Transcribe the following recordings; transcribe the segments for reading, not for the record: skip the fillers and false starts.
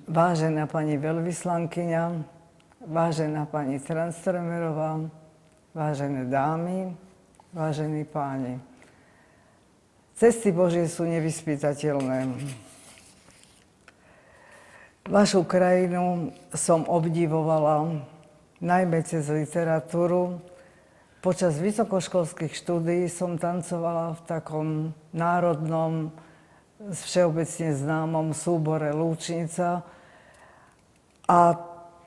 Vážená pani veľvyslankyňa, vážená pani Tranströmerová, vážené dámy, vážení páni. Cesty Božie sú nevyspytateľné. Vašu krajinu som obdivovala najmä cez literatúru. Počas vysokoškolských štúdií som tancovala v takom národnom, všeobecne známom súbore Lúčnica. A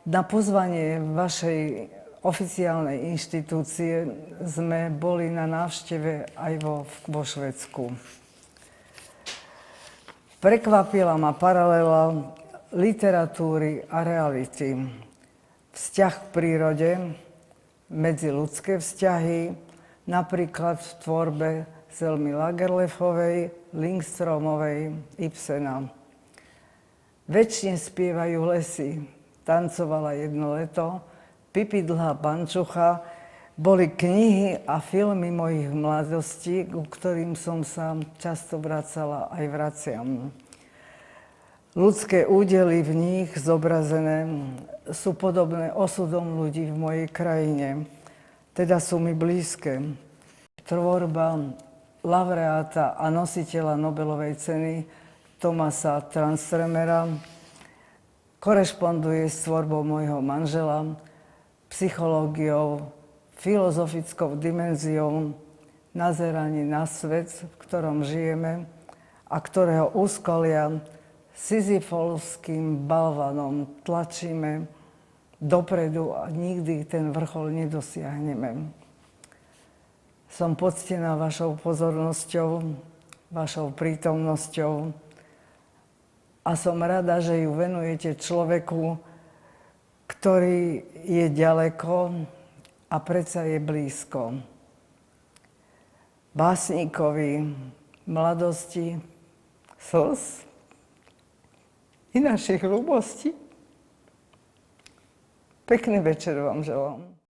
na pozvanie vašej oficiálnej inštitúcie sme boli na návšteve aj vo Švédsku. Prekvapila ma paralela literatúry a reality. Vzťah k prírode, medziľudské vzťahy, napríklad v tvorbe Selmy Lagerlöfovej, Lindströmovej, Ibsena. Večne spievajú lesy, tancovala jedno leto, Pipi dlhá pančucha, boli knihy a filmy mojich mladosti, ku ktorým som sa často vracala aj vraciam. Ľudské údely v nich zobrazené sú podobné osudom ľudí v mojej krajine, teda sú mi blízke. Tvorba laureáta a nositeľa Nobelovej ceny Thomasa Tranströmera korešponduje s tvorbou môjho manžela, psychológiou, filozofickou dimenziou, nazeraním na svet, v ktorom žijeme a ktorého úskolia sisyfovským balvanom tlačíme dopredu a nikdy ten vrchol nedosiahneme. Som poctená vašou pozornosťou, vašou prítomnosťou a som rada, že ju venujete človeku, ktorý je ďaleko a predsa je blízko. Básnikovi mladosti, slz i našich ľúbostí. Pekný večer vám želám.